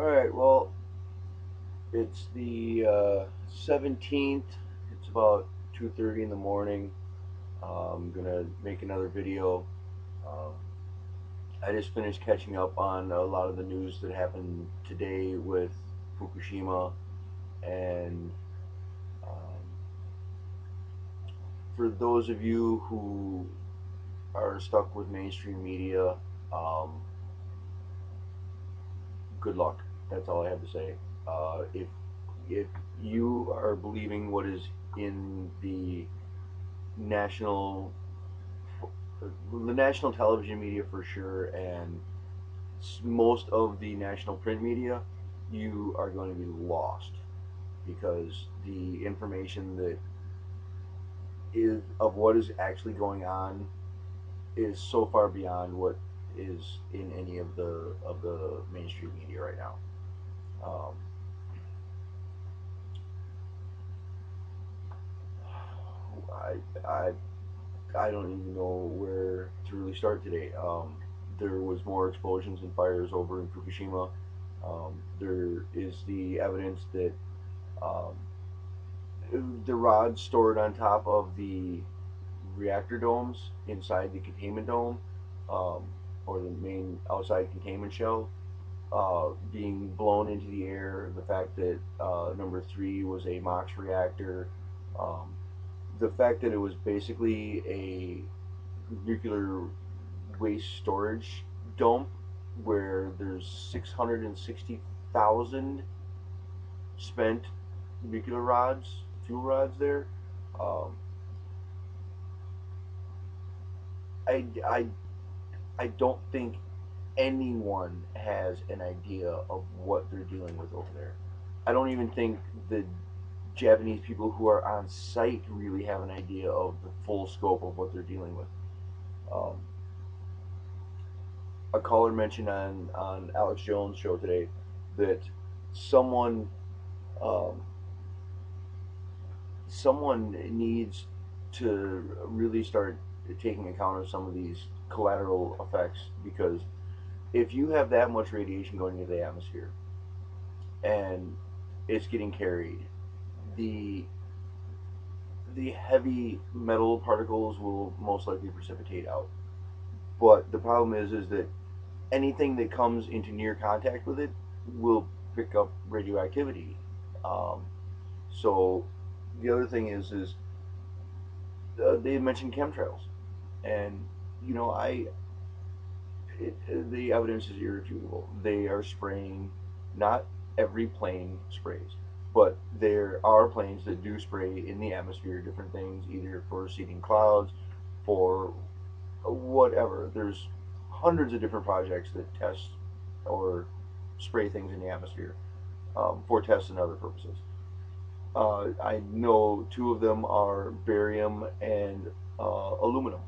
Alright, well, it's the 17th. It's about 2:30 in the morning. I'm gonna make another video. Um, I just finished catching up on a lot of the news that happened today with Fukushima, and um, for those of you who are stuck with mainstream media, um, good luck. That's all I have to say. If you are believing what is in national the national television media for sure, and most of the national print media, you are going to be lost because the information that is of what is actually going on is so far beyond what is in any of the mainstream media right now. Um, I, I I don't even know where to really start today. There was more explosions and fires over in Fukushima. There is the evidence that um, the rods stored on top of the reactor domes inside the containment dome, um, or the main outside containment shell, being blown into the air. The fact that number three was a MOX reactor. Um, the fact that it was basically a nuclear waste storage dump where there's 660,000 spent nuclear rods, fuel rods there. Um, I, I, I don't think anyone has an idea of what they're dealing with over there. I don't even think the Japanese people who are on site really have an idea of the full scope of what they're dealing with. Um, a caller mentioned on Alex Jones' show today that someone um, someone needs to really start taking account of some of these collateral effects, because if you have that much radiation going into the atmosphere and it's getting carried, the the heavy metal particles will most likely precipitate out. But the problem is that anything that comes into near contact with it will pick up radioactivity. Um, so the other thing is they mentioned chemtrails, and you know the evidence is irrefutable. They are spraying. Not every plane sprays, but there are planes that do spray in the atmosphere different things, either for seeding clouds, for whatever. There's hundreds of different projects that test or spray things in the atmosphere for tests and other purposes. I know two of them are barium and aluminum.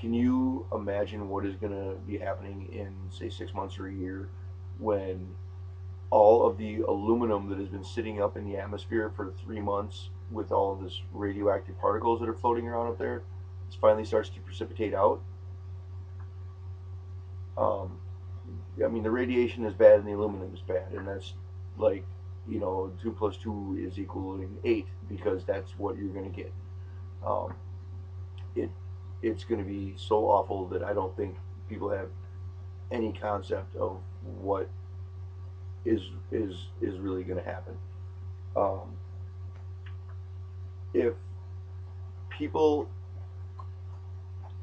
Can you imagine what is going to be happening in, say, 6 months or a year when all of the aluminum that has been sitting up in the atmosphere for 3 months with all of this radioactive particles that are floating around up there finally starts to precipitate out? Um, I mean, the radiation is bad and the aluminum is bad, and that's like, two plus two is equaling eight, because that's what you're going to get. Um, it it's going to be so awful that I don't think people have any concept of what is really going to happen. Um, if people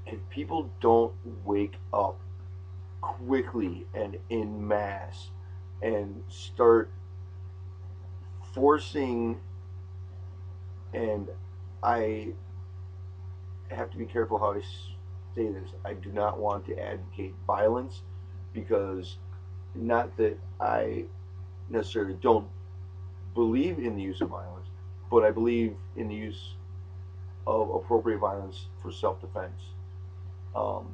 if people don't wake up quickly and in mass and start forcing, and I have to be careful how I say this. I do not want to advocate violence, because not that I necessarily don't believe in the use of violence, but I believe in the use of appropriate violence for self-defense. Um,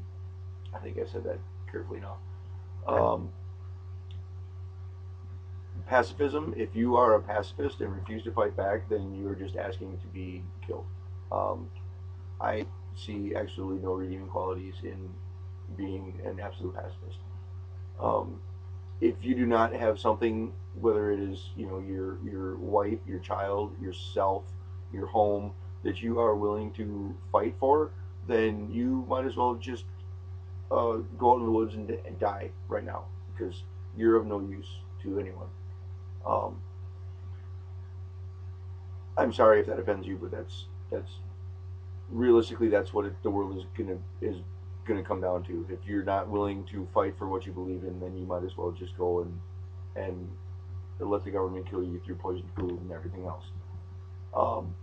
I think I said that carefully enough. Um, Pacifism, if you are a pacifist and refuse to fight back, then you are just asking to be killed. Um, I see absolutely no redeeming qualities in being an absolute pacifist. Um, if you do not have something, whether it is your wife, your child, yourself, your home, that you are willing to fight for, then you might as well just go out in the woods and die right now, because you're of no use to anyone. Um, I'm sorry if that offends you, but that's realistically that's what the world is gonna come down to. If you're not willing to fight for what you believe in, then you might as well just go and let the government kill you through poison food and everything else. Um,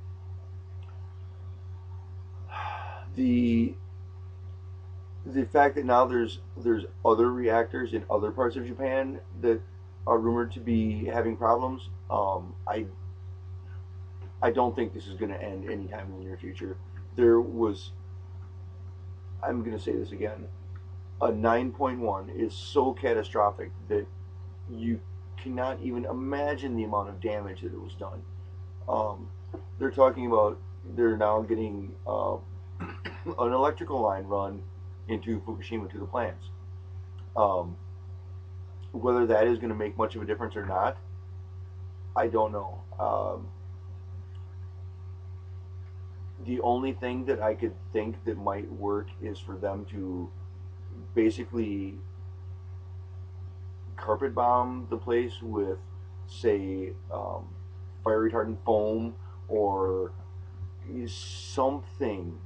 the the fact that now there's other reactors in other parts of Japan that are rumored to be having problems. I don't think this is going to end anytime in the near future. There was, I'm going to say this again, a 9.1 is so catastrophic that you cannot even imagine the amount of damage that it was done. Um, they're talking about they're now getting an electrical line run into Fukushima to the plants. Um, whether that is going to make much of a difference or not, I don't know. The only thing that I could think that might work is for them to basically carpet bomb the place with, say, fire retardant foam or something.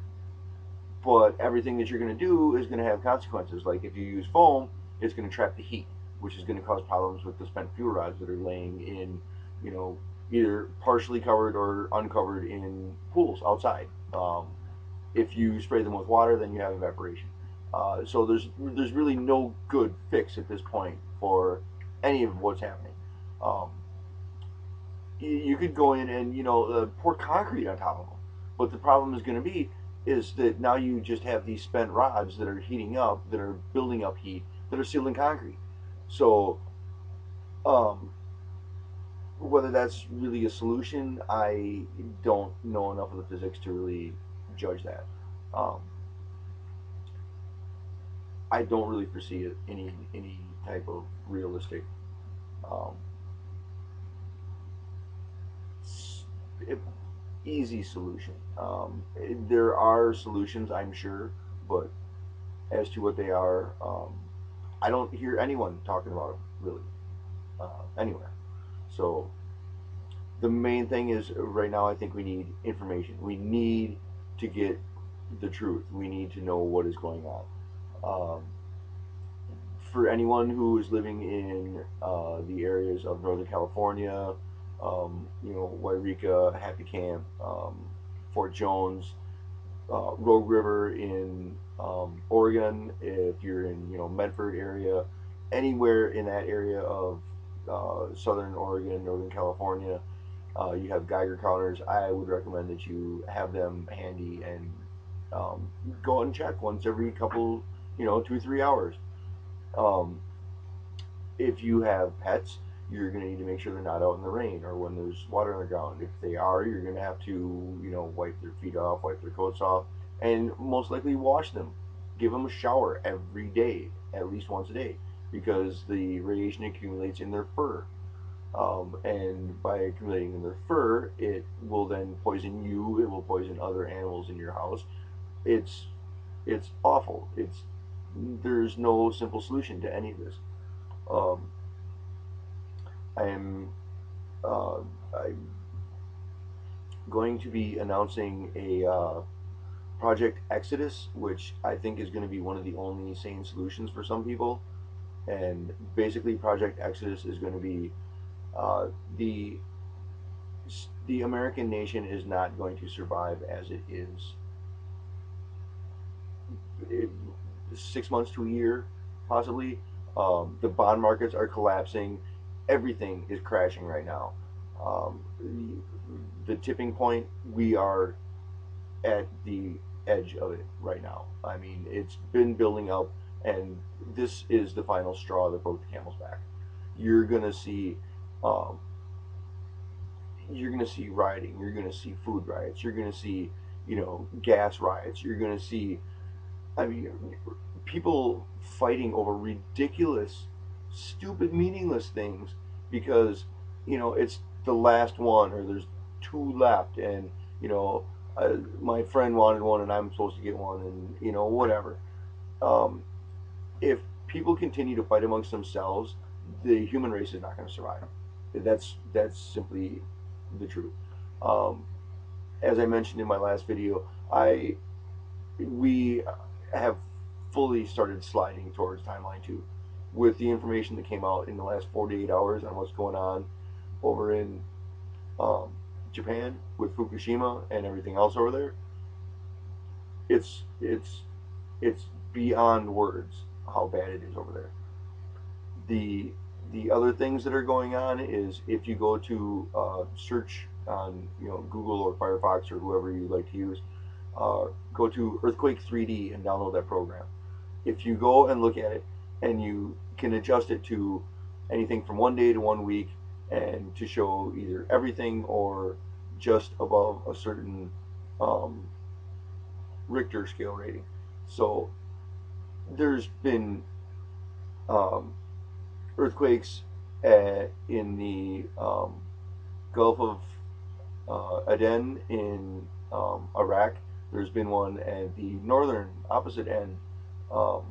But everything that you're going to do is going to have consequences. Like if you use foam, it's going to trap the heat, which is going to cause problems with the spent fuel rods that are laying in, you know, either partially covered or uncovered in pools outside. If you spray them with water, then you have evaporation. So there's really no good fix at this point for any of what's happening. Um, you could go in and pour concrete on top of them, but the problem is going to be is that now you just have these spent rods that are heating up, that are building up heat, that are sealing concrete. So um, whether that's really a solution, I don't know enough of the physics to really judge that. Um, I don't really foresee it any type of realistic um, it, easy solution. There are solutions, I'm sure, but as to what they are, I don't hear anyone talking about them really anywhere. So the main thing is right now, I think we need information. We need to get the truth. We need to know what is going on. Um, for anyone who is living in the areas of Northern California, Wairika, Happy Camp, Fort Jones, Rogue River in Oregon, if you're in Medford area, anywhere in that area of Southern Oregon, Northern California, you have Geiger counters. I would recommend that you have them handy and go out and check once every couple, 2 3 hours. Um, if you have pets, you're going to need to make sure they're not out in the rain or when there's water on the ground. If they are, you're going to have to, wipe their feet off, wipe their coats off, and most likely wash them. Give them a shower every day, at least once a day, because the radiation accumulates in their fur. And by accumulating in their fur, it will then poison you. It will poison other animals in your house. It's it's awful. There's no simple solution to any of this. Um, I'm uh, I'm going to be announcing a Project Exodus, which I think is going to be one of the only sane solutions for some people. And basically, Project Exodus is going to be uh, the the American nation is not going to survive as it is. It, 6 months to a year, possibly. The bond markets are collapsing. Everything is crashing right now. The tipping point, we are at the edge of it right now. I mean, it's been building up, and this is the final straw that broke the camel's back. You're gonna see, um, you're gonna see rioting. You're gonna see food riots. You're gonna see, gas riots. You're gonna see, I mean, people fighting over ridiculous stupid, meaningless things because it's the last one, or there's two left, and my friend wanted one, and I'm supposed to get one, and whatever. Um, if people continue to fight amongst themselves, the human race is not going to survive. That's simply the truth. Um, as I mentioned in my last video, I we have fully started sliding towards timeline two, with the information that came out in the last 48 hours on what's going on over in um, Japan with Fukushima and everything else over there. It's beyond words how bad it is over there. The other things that are going on is, if you go to search on Google or Firefox or whoever you like to use, go to Earthquake 3D and download that program. If you go and look at it, and you can adjust it to anything from 1 day to 1 week, and to show either everything or just above a certain um, Richter scale rating. So there's been um, earthquakes in the Gulf of Aden in Iraq. There's been one at the northern opposite end um,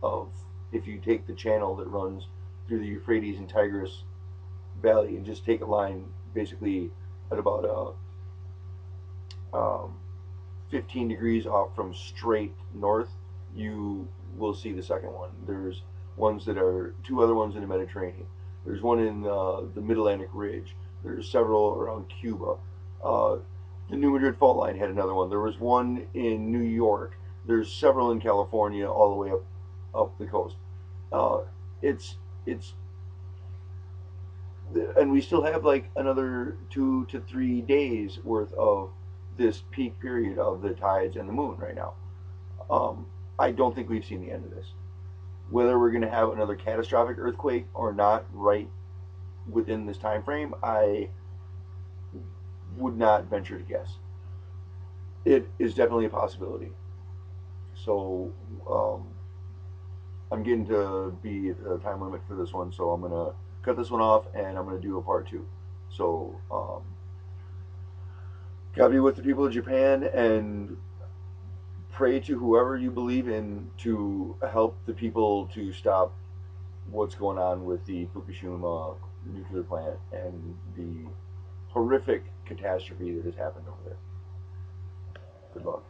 of, if you take the channel that runs through the Euphrates and Tigris Valley and just take a line basically at about 15 degrees off from straight north, you will see the second one. There's ones that are two other ones in the Mediterranean. There's one in the Mid Atlantic Ridge. There's several around Cuba. Uh, the New Madrid Fault Line had another one. There was one in New York. There's several in California, all the way up the coast. Uh, it's and we still have like another 2 to 3 days worth of this peak period of the tides and the moon right now. Um, I don't think we've seen the end of this. Whether we're going to have another catastrophic earthquake or not, right within this time frame, I would not venture to guess. It is definitely a possibility. So I'm getting to be at the time limit for this one, so I'm going to cut this one off, and I'm going to do a part two. So gotta be with the people of Japan, and pray to whoever you believe in to help the people to stop what's going on with the Fukushima nuclear plant and the horrific catastrophe that has happened over there. Good luck.